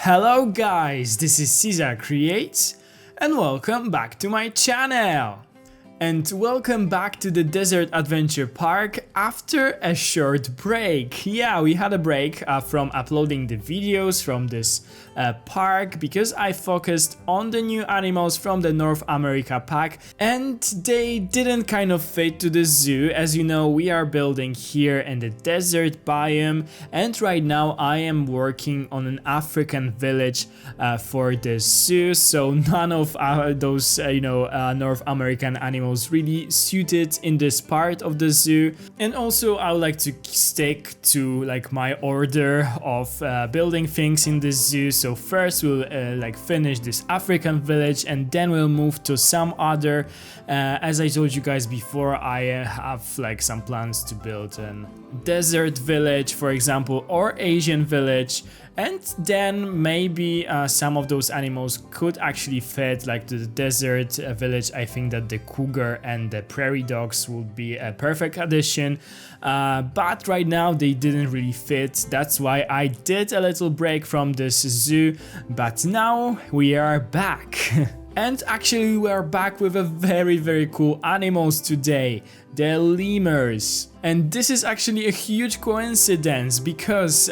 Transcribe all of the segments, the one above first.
Hello guys, this is Cesar Creates and welcome back to my channel. And welcome back to the Desert Adventure Park after a short break. Yeah, we had a break from uploading the videos from this park because I focused on the new animals from the North America pack and they didn't kind of fit to the zoo. As you know, we are building here in the desert biome, and right now I am working on an African village for the zoo, so none of those North American animals really suited in this part of the zoo. And also I would like to stick to like my order of building things in the zoo. So first we'll finish this African village and then we'll move to some other. As I told you guys before, I have like some plans to build a desert village, for example, or Asian village. And then maybe some of those animals could actually fit like to the desert village. I think that the cougar and the prairie dogs would be a perfect addition. But right now they didn't really fit. That's why I did a little break from this zoo. But now we are back. And actually we are back with a very cool animals today, the lemurs. And this is actually a huge coincidence because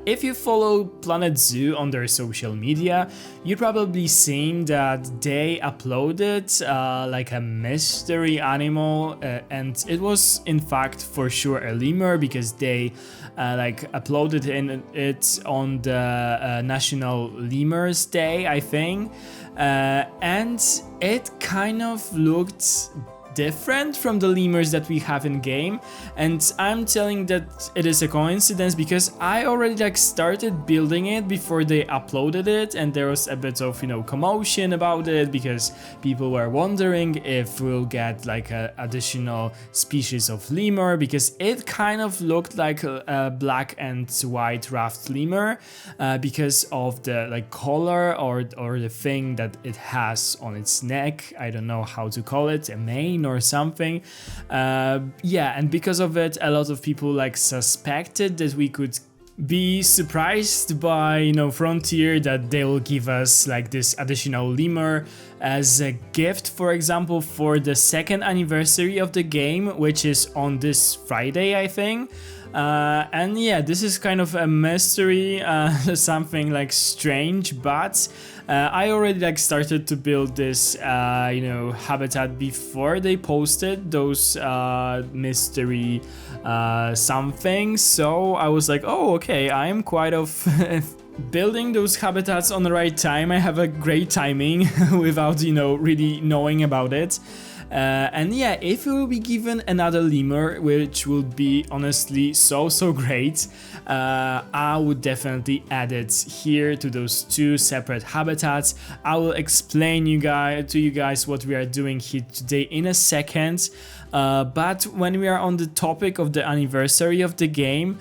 if you follow Planet Zoo on their social media, you've probably seen that they uploaded like a mystery animal and it was in fact for sure a lemur because they uploaded it on the National Lemurs Day, I think. And it kind of looked different from the lemurs that we have in game, and I'm telling that it is a coincidence because I already started building it before they uploaded it, and there was a bit of commotion about it because people were wondering if we'll get like an additional species of lemur because it kind of looked like a black and white ruffed lemur because of the color or the thing that it has on its neck. I don't know how to call it, a mane or something. Yeah, and because of it a lot of people suspected that we could be surprised by Frontier, that they will give us this additional lemur as a gift, for example, for the 2nd anniversary of the game, which is on this Friday, I think. And yeah, this is kind of a mystery, something strange, but I already started to build this habitat before they posted those mystery something, so I was like, oh okay, I am quite of building those habitats on the right time. I have a great timing without really knowing about it. And yeah, if we will be given another lemur, which would be honestly so great, I would definitely add it here to those 2 separate habitats. I will explain to you guys what we are doing here today in a second. But when we are on the topic of the anniversary of the game,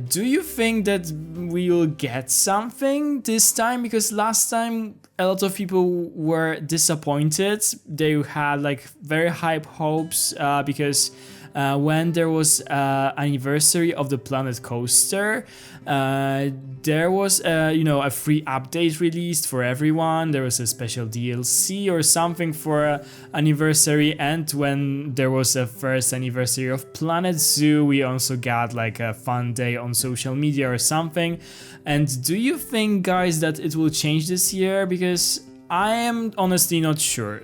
do you think that we will get something this time? Because last time a lot of people were disappointed. They had very high hopes because when there was anniversary of the Planet Coaster, there was a free update released for everyone. There was a special DLC or something for anniversary, and when there was a 1st anniversary of Planet Zoo, we also got a fun day on social media or something. And do you think, guys, that it will change this year? Because I am honestly not sure.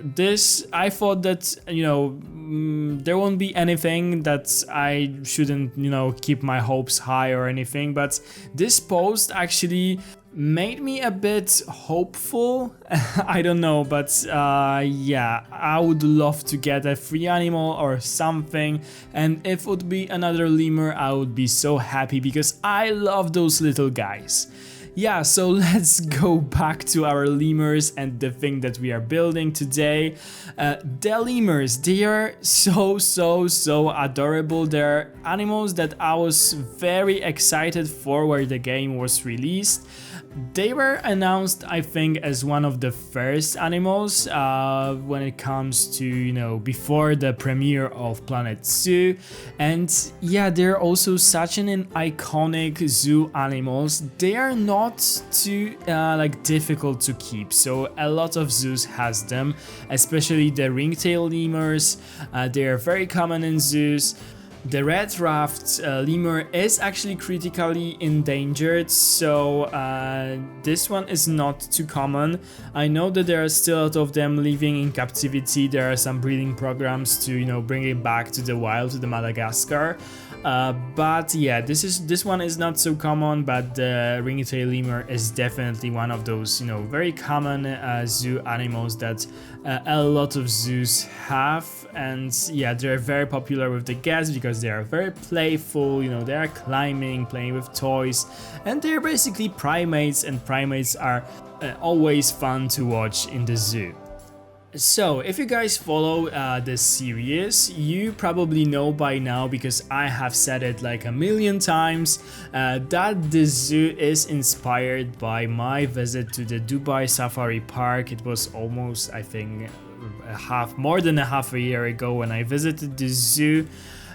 I thought that, there won't be anything, that I shouldn't, keep my hopes high or anything, but this post actually made me a bit hopeful. I don't know, but yeah, I would love to get a free animal or something, and if it would be another lemur, I would be so happy because I love those little guys. Yeah, so let's go back to our lemurs and the thing that we are building today. The lemurs, they are so adorable. They're animals that I was very excited for when the game was released. They were announced, I think, as one of the first animals when it comes to, you know, before the premiere of Planet Zoo. And yeah, they're also such an iconic zoo animals. They are not too like difficult to keep, so a lot of zoos has them, especially the Ring Tailed Lemurs. They are very common in zoos. The Red Ruffed Lemur is actually critically endangered, so this one is not too common. I know that there are still a lot of them living in captivity. There are some breeding programs to, you know, bring it back to the wild, to the Madagascar. But yeah, this one is not so common, but the ring-tailed lemur is definitely one of those, you know, very common zoo animals that a lot of zoos have. And yeah, they're very popular with the guests because they are very playful, you know, they are climbing, playing with toys, and they're basically primates, and primates are always fun to watch in the zoo. So, if you guys follow this series, you probably know by now, because I have said it like a million times, that the zoo is inspired by my visit to the Dubai Safari Park. It was almost, I think, more than a half a year ago when I visited the zoo.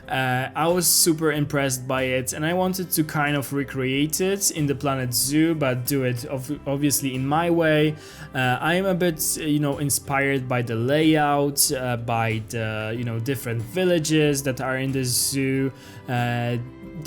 I was super impressed by it, and I wanted to kind of recreate it in the Planet Zoo, but do it obviously in my way. I am a bit, you know, inspired by the layout, by the, you know, different villages that are in the zoo.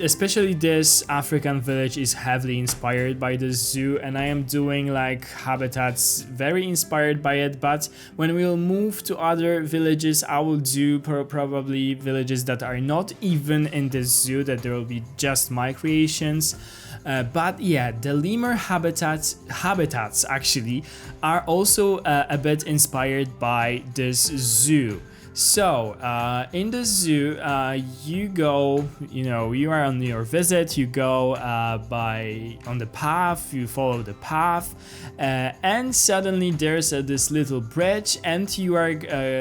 Especially this African village is heavily inspired by the zoo, and I am doing like habitats very inspired by it. But when we'll move to other villages, I will do probably villages that are not even in the zoo, that there will be just my creations. But yeah, the lemur habitats actually are also a bit inspired by this zoo. So, in the zoo, you go, you know, you are on your visit, you go on the path, you follow the path, and suddenly there's this little bridge, and you are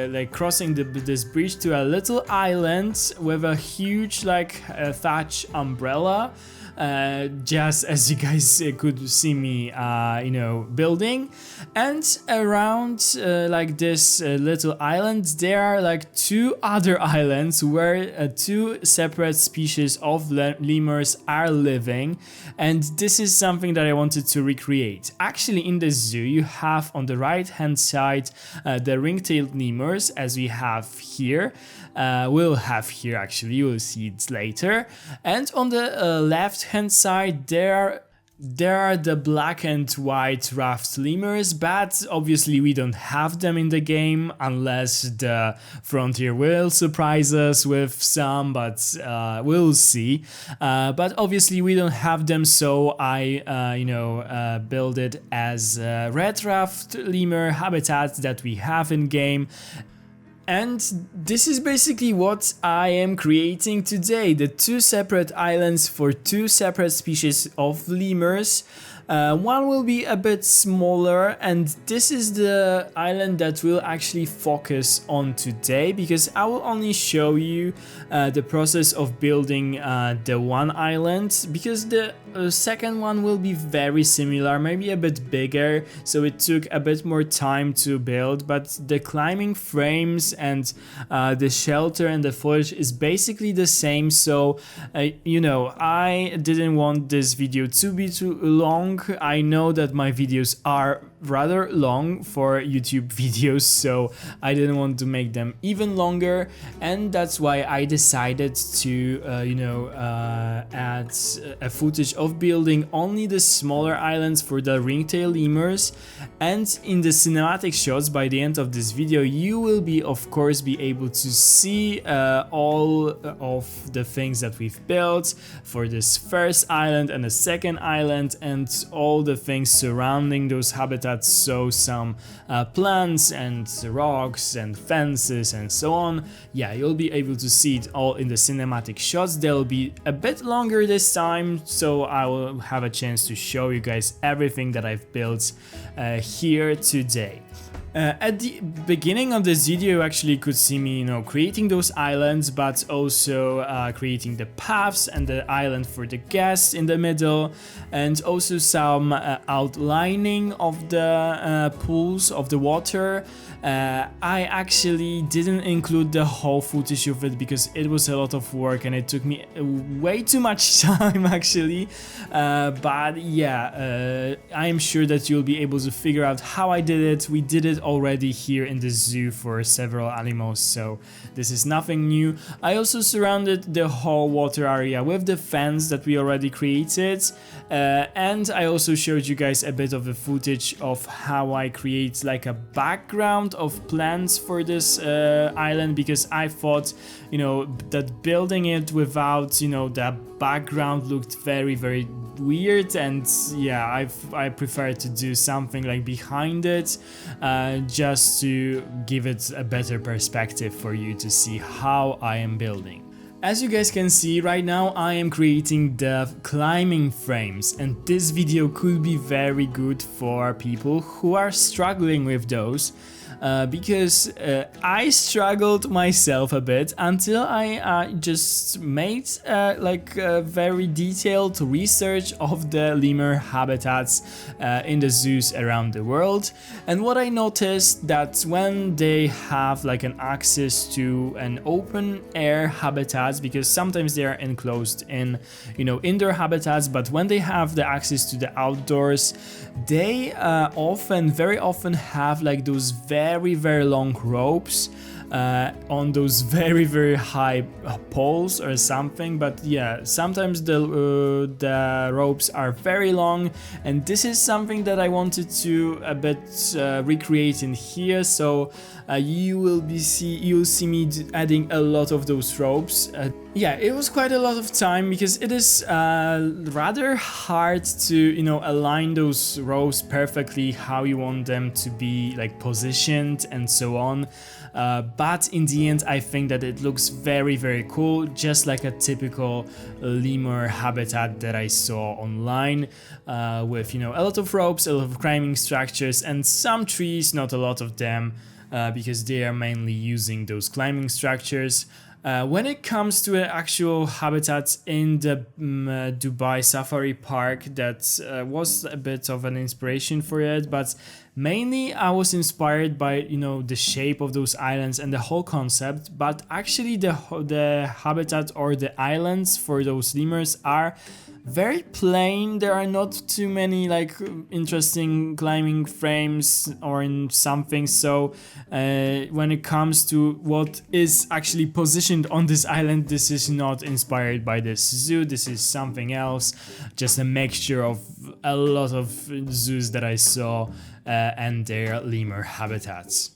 like crossing this bridge to a little island with a huge like thatch umbrella. Just as you guys could see me, you know, building. And around like this little island, there are like two other islands where two separate species of lemurs are living. And this is something that I wanted to recreate. Actually, in the zoo, you have on the right hand side the ring-tailed lemurs, as we have here. We'll have here, actually, you will see it later. And on the left hand side, there are the black and white ruffed lemurs, but obviously we don't have them in the game unless the Frontier will surprise us with some, but we'll see. But obviously we don't have them, so I you know, build it as red ruffed lemur habitat that we have in game. And this is basically what I am creating today, the two separate islands for two separate species of lemurs. One will be a bit smaller, and this is the island that we'll actually focus on today, because I will only show you the process of building the one island, because the second one will be very similar, maybe a bit bigger, so it took a bit more time to build, but the climbing frames and the shelter and the foliage is basically the same. So you know, I didn't want this video to be too long. I know that my videos are rather long for YouTube videos, so I didn't want to make them even longer, and that's why I decided to you know, add a footage of building only the smaller islands for the ring-tailed lemurs. And in the cinematic shots by the end of this video, you will be, of course, be able to see all of the things that we've built for this first island and the second island, and all the things surrounding those habitats. So some plants and rocks and fences and so on. Yeah, you'll be able to see it all in the cinematic shots. They'll be a bit longer this time, so I will have a chance to show you guys everything that I've built here today. At the beginning of this video, you actually could see me, creating those islands, but also creating the paths and the island for the guests in the middle, and also some outlining of the pools of the water. I actually didn't include the whole footage of it because it was a lot of work and it took me way too much time actually. But yeah, I am sure that you'll be able to figure out how I did it. We did it already here in the zoo for several animals, so this is nothing new. I also surrounded the whole water area with the fence that we already created, and I also showed you guys a bit of the footage of how I create like a background of plants for this island, because I thought, that building it without, the background looked very weird, and yeah, I prefer to do something like behind it, just to give it a better perspective for you to see how I am building. As you guys can see right now, I am creating the climbing frames, and this video could be very good for people who are struggling with those. Because I struggled myself a bit until I just made very detailed research of the lemur habitats in the zoos around the world. And what I noticed, that when they have like an access to an open air habitats, because sometimes they are enclosed in indoor habitats, but when they have the access to the outdoors, they very often have like those very long ropes on those very high poles or something. But yeah, sometimes the ropes are very long, and this is something that I wanted to a bit recreate in here. So you'll see me adding a lot of those ropes. Yeah, it was quite a lot of time because it is rather hard to align those ropes perfectly how you want them to be like positioned and so on. But in the end, I think that it looks very cool, just like a typical lemur habitat that I saw online, with a lot of ropes, a lot of climbing structures, and some trees, not a lot of them, because they are mainly using those climbing structures. When it comes to actual habitats in the Dubai Safari Park, that was a bit of an inspiration for it, but mainly I was inspired by the shape of those islands and the whole concept. But actually the habitat or the islands for those lemurs are very plain. There are not too many like interesting climbing frames or in something. So when it comes to what is actually positioned on this island, this is not inspired by this zoo. This is something else, just a mixture of a lot of zoos that I saw and their lemur habitats.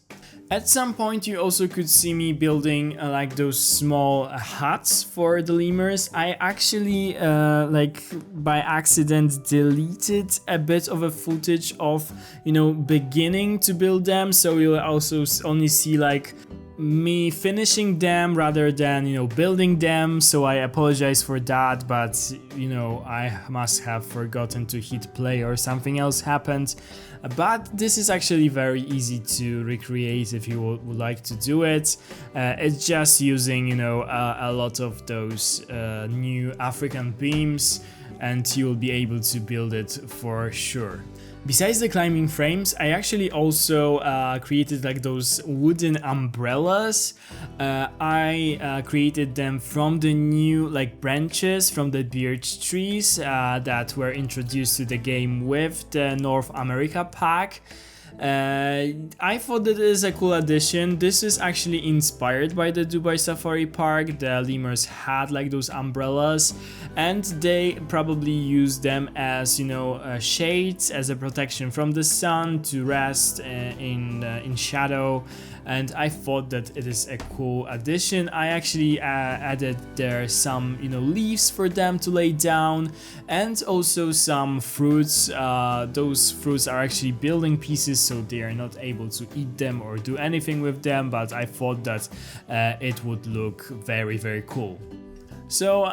At some point you also could see me building like those small huts for the lemurs. I actually by accident deleted a bit of a footage of beginning to build them, so you'll also only see like me finishing them rather than building them. So I apologize for that, but I must have forgotten to hit play or something else happened. But this is actually very easy to recreate if you would like to do it. It's just using a lot of those new African beams, and you'll be able to build it for sure. Besides the climbing frames, I actually also created like those wooden umbrellas. I created them from the new like branches from the birch trees that were introduced to the game with the North America pack. I thought that it is a cool addition. This is actually inspired by the Dubai Safari Park. The lemurs had like those umbrellas, and they probably used them as shades, as a protection from the sun, to rest in shadow. And I thought that it is a cool addition. I actually added there some leaves for them to lay down, and also some fruits. Those fruits are actually building pieces, so they are not able to eat them or do anything with them, but I thought that it would look very cool. So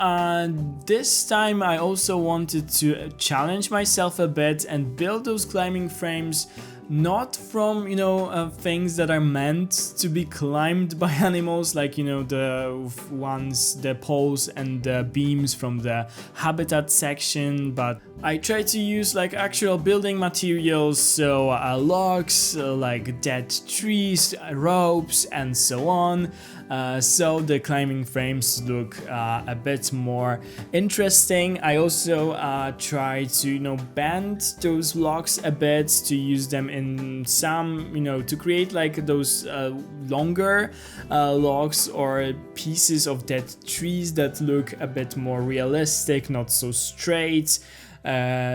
this time I also wanted to challenge myself a bit and build those climbing frames not from, you know, things that are meant to be climbed by animals, like, you know, the poles and the beams from the habitat section, but I try to use like actual building materials, so logs, like dead trees, ropes, and so on. So the climbing frames look a bit more interesting. I also try to, you know, bend those logs a bit to use them in some, you know, to create like those longer logs or pieces of dead trees that look a bit more realistic, not so straight.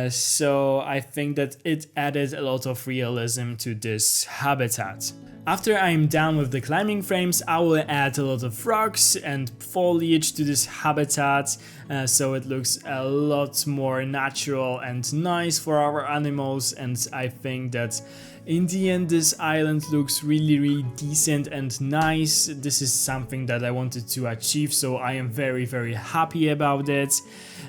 So I think that it added a lot of realism to this habitat. After I'm done with the climbing frames, I will add a lot of rocks and foliage to this habitat, so it looks a lot more natural and nice for our animals, and I think that in the end this island looks really decent and nice. This is something that I wanted to achieve, so I am very happy about it.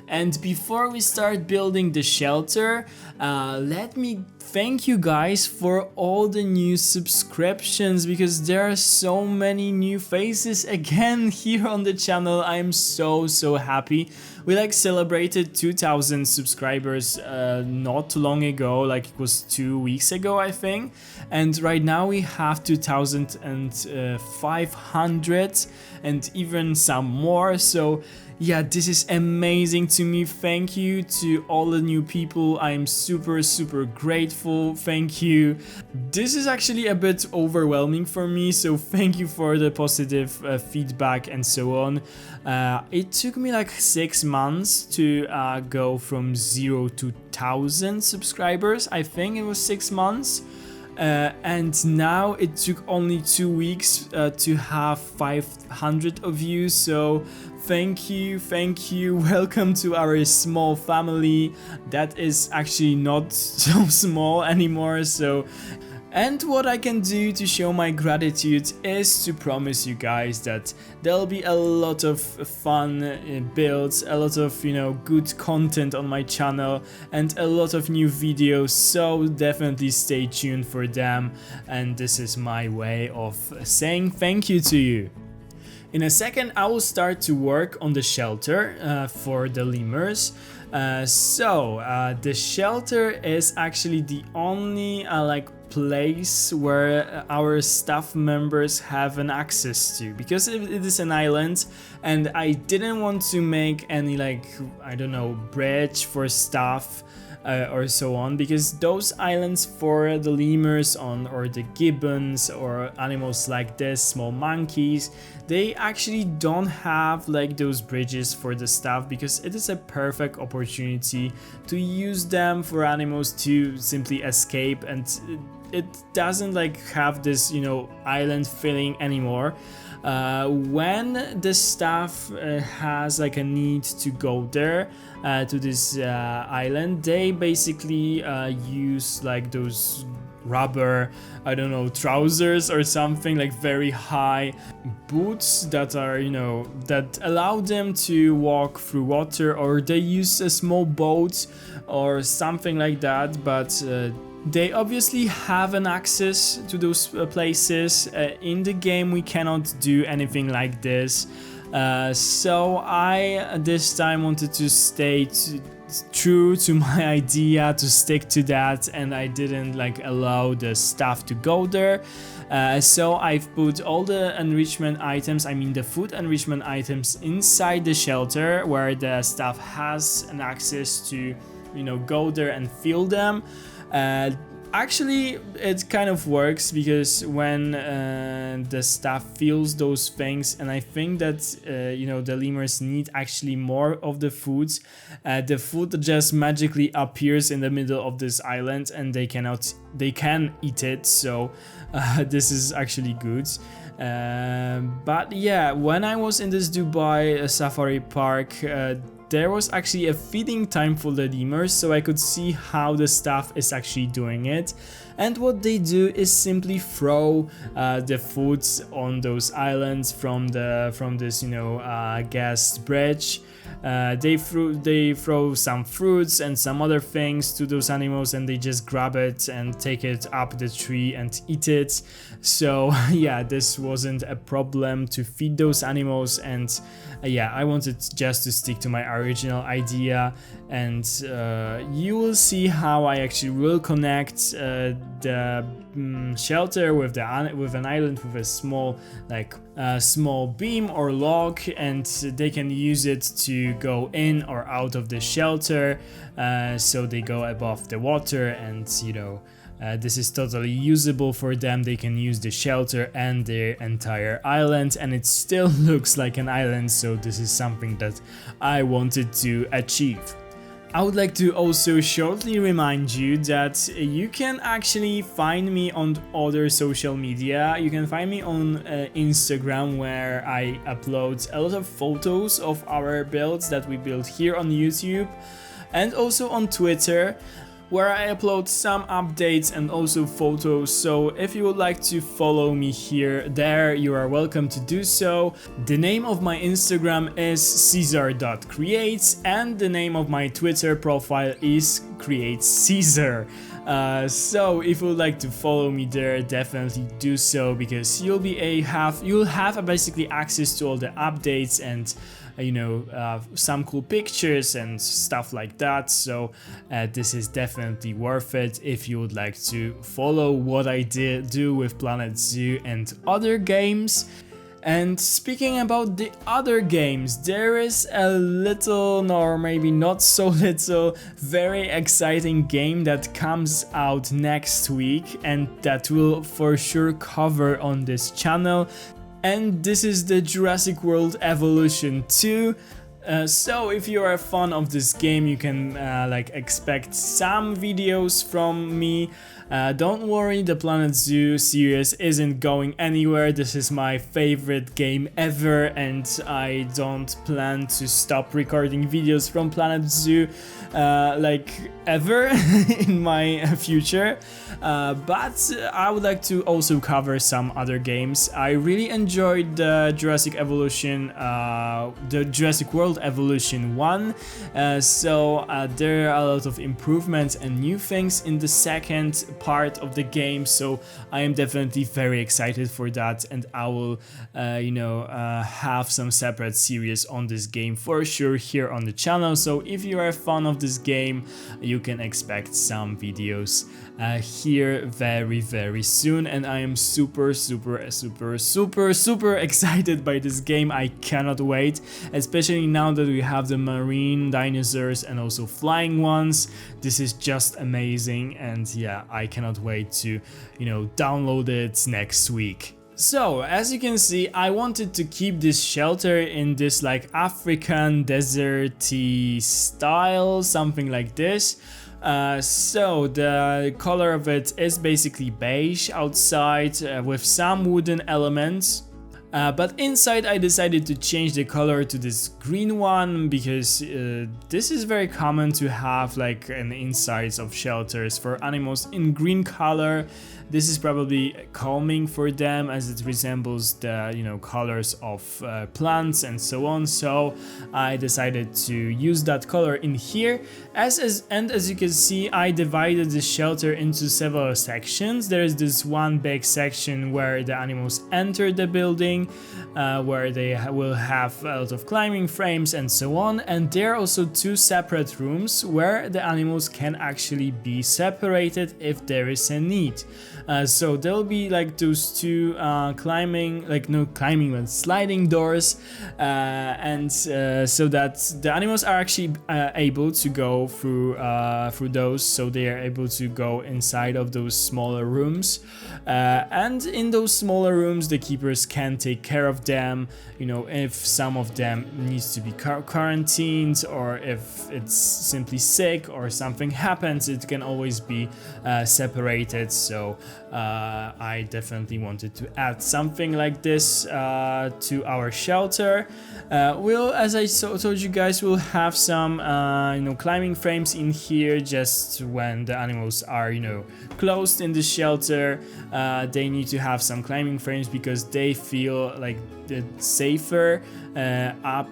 And before we start building the shelter, let me thank you guys for all the new subscriptions, because there are so many new faces again here on the channel. I am so happy. We like celebrated 2000 subscribers not too long ago, like it was 2 weeks ago I think, and right now we have 2500 and even some more. So yeah, this is amazing to me. Thank you to all the new people. I am super grateful. Thank you. This is actually a bit overwhelming for me, so thank you for the positive feedback and so on. It took me like 6 months to go from 0 to 1000 subscribers. I think it was 6 months. And now it took only 2 weeks to have 500 of you, so thank you, welcome to our small family that is actually not so small anymore. So, and what I can do to show my gratitude is to promise you guys that there'll be a lot of fun builds, a lot of, you know, good content on my channel and a lot of new videos, so definitely stay tuned for them. And this is my way of saying thank you to you. In a second I will start to work on the shelter for the lemurs. The shelter is actually the only like place where our staff members have an access to, because it is an island and I didn't want to make any, like, I don't know, bridge for staff or so on, because those islands for the lemurs or the gibbons or animals like this, small monkeys, they actually don't have like those bridges for the staff, because it is a perfect opportunity to use them for animals to simply escape, and it doesn't like have this, you know, island feeling anymore. When the staff has like a need to go there to this island, they basically use like those rubber, I don't know, trousers or something, like very high boots that are, you know, that allow them to walk through water, or they use a small boat or something like that, but they obviously have an access to those places. In the game we cannot do anything like this, so I this time wanted to stay true to my idea, to stick to that, and I didn't like allow the staff to go there. So I've put all the enrichment items, I mean the food enrichment items, inside the shelter where the staff has an access to, you know, go there and fill them. Actually, it kind of works, because when the staff feels those things, and I think that you know, the lemurs need actually more of the food just magically appears in the middle of this island, and they can eat it. So this is actually good. But yeah, when I was in this Dubai safari park, there was actually a feeding time for the lemurs, so I could see how the staff is actually doing it. and what they do is simply throw the foods on those islands from this gas bridge. They throw some fruits and some other things to those animals, and they just grab it and take it up the tree and eat it. So yeah, this wasn't a problem to feed those animals, and yeah, I wanted just to stick to my original idea, and you will see how I actually will connect the shelter with an island with a small beam or log, and they can use it to go in or out of the shelter, so they go above the water, and this is totally usable for them. They can use the shelter and the entire island, and it still looks like an island, so this is something that I wanted to achieve. I would like to also shortly remind you that you can actually find me on other social media. You can find me on Instagram, where I upload a lot of photos of our builds that we build here on YouTube, and also on Twitter, where I upload some updates and also photos. So if you would like to follow me there, you are welcome to do so. The name of my Instagram is Cesar.Creates, and the name of my Twitter profile is Creates Cesar. So if you would like to follow me there, definitely do so, because you'll have basically access to all the updates and some cool pictures and stuff like that. So this is definitely worth it if you would like to follow what I do with Planet Zoo and other games. And speaking about the other games, there is a little, or maybe not so little, very exciting game that comes out next week, and that will for sure cover on this channel. And this is the Jurassic World Evolution 2. So if you are a fan of this game, you can expect some videos from me. Don't worry, the Planet Zoo series isn't going anywhere. This is my favorite game ever, and I don't plan to stop recording videos from Planet Zoo ever in my future. But I would like to also cover some other games. I really enjoyed the Jurassic World Evolution 1, so there are a lot of improvements and new things in the second part of the game, so I am definitely very excited for that, and I will have some separate series on this game for sure here on the channel. So if you are a fan of this game, you can expect some videos here very soon, and I am super excited by this game. I cannot wait, especially now that we have the marine dinosaurs and also flying ones. This is just amazing, and yeah, I cannot wait to download it next week. So, as you can see, I wanted to keep this shelter in this African deserty style, something like this. So the color of it is basically beige outside, with some wooden elements. But inside I decided to change the color to this green one, because this is very common to have an insides of shelters for animals in green color. This is probably calming for them, as it resembles the colors of plants and so on. So I decided to use that color in here. And as you can see, I divided the shelter into several sections. There is this one big section where the animals enter the building, where they will have a lot of climbing frames and so on. And there are also two separate rooms where the animals can actually be separated if there is a need. So there'll be those two sliding doors, and so that the animals are actually able to go through those, so they are able to go inside of those smaller rooms, and in those smaller rooms the keepers can take care of of them, you know, if some of them needs to be quarantined, or if it's simply sick or something happens, it can always be separated. So I definitely wanted to add something like this to our shelter. We'll, as I told you guys, we'll have some you know, climbing frames in here, just when the animals are, you know, closed in the shelter. They need to have some climbing frames because they feel like it's safer up,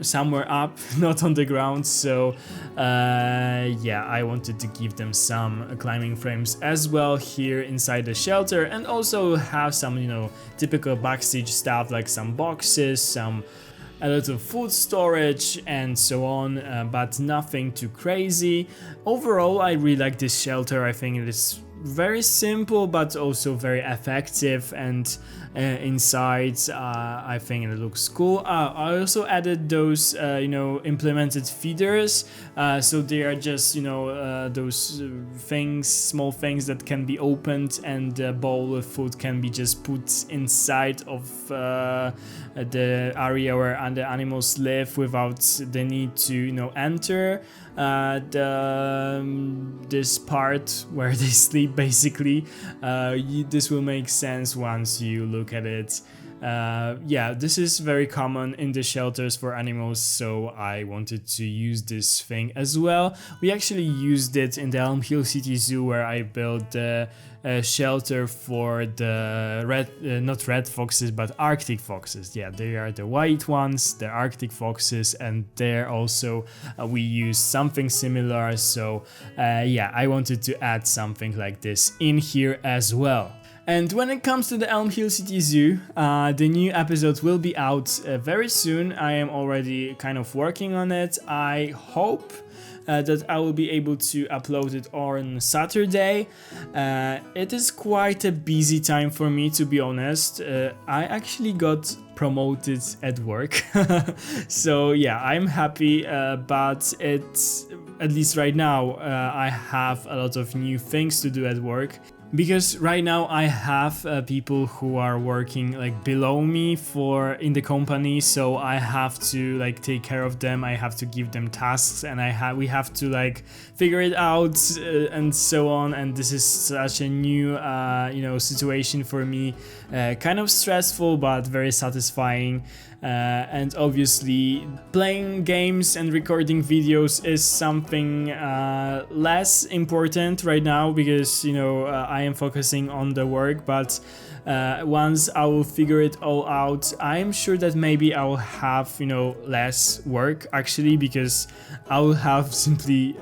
somewhere up, not on the ground. So yeah, I wanted to give them some climbing frames as well here inside the shelter, and also have some, you know, typical backstage stuff like some boxes, a little food storage and so on, but nothing too crazy. Overall, I really like this shelter. I think it is very simple but also very effective, and inside I think it looks cool. I also added those you know, implemented feeders, so they are just, you know, those things, small things that can be opened, and the bowl of food can be just put inside of the area where the animals live without the need to, you know, enter this part where they sleep, basically. This will make sense once you look at it. Yeah, this is very common in the shelters for animals, so I wanted to use this thing as well. We actually used it in the Elm Hill City Zoo, where I built the shelter for the not red foxes, but Arctic foxes. Yeah, they are the white ones, the Arctic foxes, and there also we used something similar. So yeah, I wanted to add something like this in here as well. And when it comes to the Elm Hill City Zoo, the new episode will be out very soon. I am already kind of working on it. I hope that I will be able to upload it on Saturday. It is quite a busy time for me, to be honest. I actually got promoted at work. So yeah, I'm happy, but it's, at least right now, I have a lot of new things to do at work. Because right now I have people who are working like below me in the company, so I have to like take care of them. I have to give them tasks, and we have to like figure it out and so on. And this is such a new you know, situation for me, kind of stressful but very satisfying. And obviously playing games and recording videos is something less important right now, because, you know, I am focusing on the work. But once I will figure it all out, I'm sure that maybe I will have, you know, less work actually, because I will have simply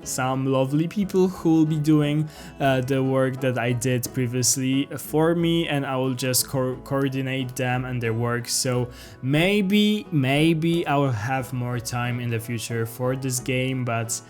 some lovely people who will be doing the work that I did previously for me, and I will just coordinate them and their work. So maybe I will have more time in the future for this game, but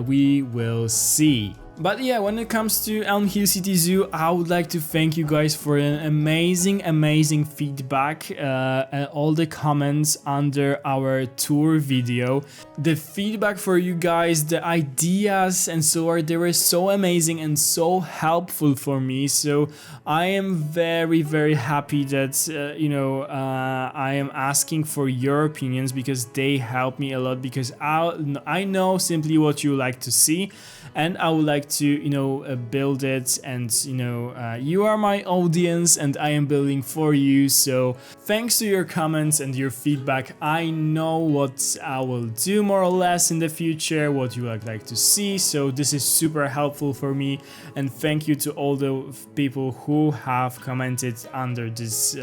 we will see. But yeah, when it comes to Elm Hill City Zoo, I would like to thank you guys for an amazing feedback and all the comments under our tour video. The feedback for you guys, the ideas and so on, they were so amazing and so helpful for me. So I am very happy that you know, I am asking for your opinions, because they help me a lot, because I know simply what you like to see, and I would like to, you know, build it. And you know, you are my audience and I am building for you. So thanks to your comments and your feedback, I know what I will do more or less in the future, what you would like to see. So this is super helpful for me, and thank you to all the people who have commented under this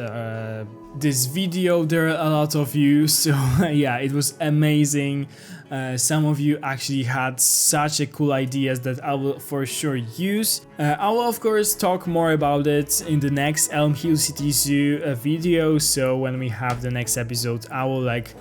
this video. There are a lot of you, so yeah, it was amazing. Some of you actually had such a cool ideas that I will for sure use. I will of course talk more about it in the next Elm Hill City Zoo video. So when we have the next episode, I will like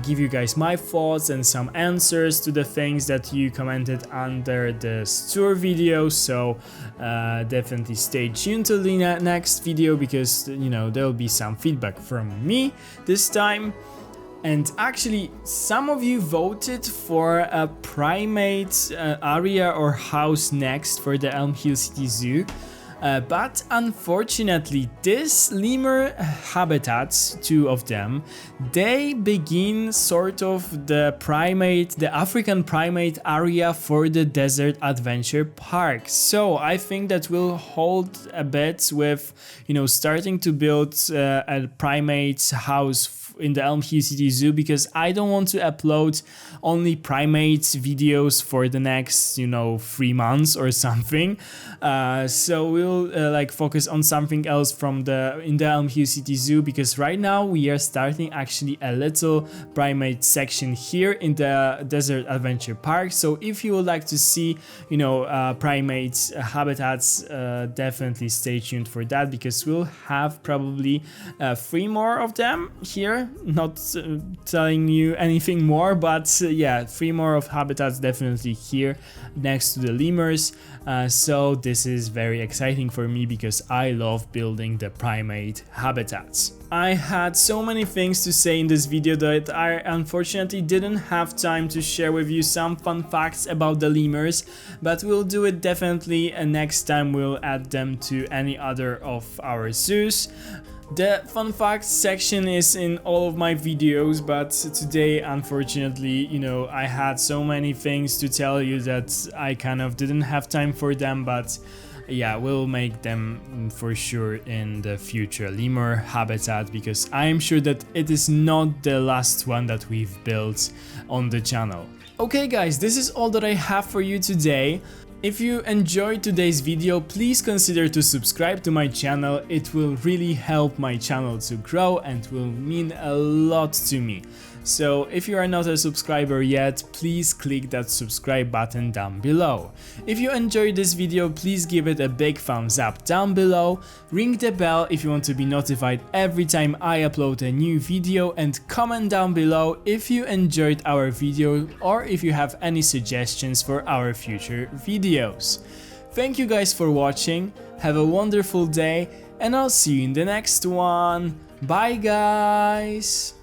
give you guys my thoughts and some answers to the things that you commented under the tour video. So definitely stay tuned to the next video, because you know, there will be some feedback from me this time. And actually, some of you voted for a primate area or house next for the Elm Hill City Zoo. but unfortunately this lemur habitats, two of them, they begin sort of the African primate area for the Desert Adventure Park. So I think that will hold a bit with, you know, starting to build a primate house in the Elm Hill City Zoo, because I don't want to upload only primate videos for the next, you know, 3 months or something. So we'll like focus on something else in the Elm Hill City Zoo, because right now we are starting actually a little primate section here in the Desert Adventure Park. So if you would like to see, you know, primate habitats, definitely stay tuned for that, because we'll have probably 3 more of them here. Not telling you anything more, but yeah, 3 more of habitats definitely here next to the lemurs. So this is very exciting for me, because I love building the primate habitats. I had so many things to say in this video that I unfortunately didn't have time to share with you some fun facts about the lemurs, but we'll do it definitely, and next time we'll add them to any other of our zoos. The fun facts section is in all of my videos, but today unfortunately, you know, I had so many things to tell you that I kind of didn't have time for them, but yeah, we'll make them for sure in the future lemur habitat, because I am sure that it is not the last one that we've built on the channel. Okay guys, this is all that I have for you today. If you enjoyed today's video, please consider to subscribe to my channel. It will really help my channel to grow and will mean a lot to me. So if you are not a subscriber yet, please click that subscribe button down below. If you enjoyed this video, please give it a big thumbs up down below. Ring the bell if you want to be notified every time I upload a new video, and comment down below if you enjoyed our video or if you have any suggestions for our future videos. Thank you guys for watching, have a wonderful day, and I'll see you in the next one. Bye guys!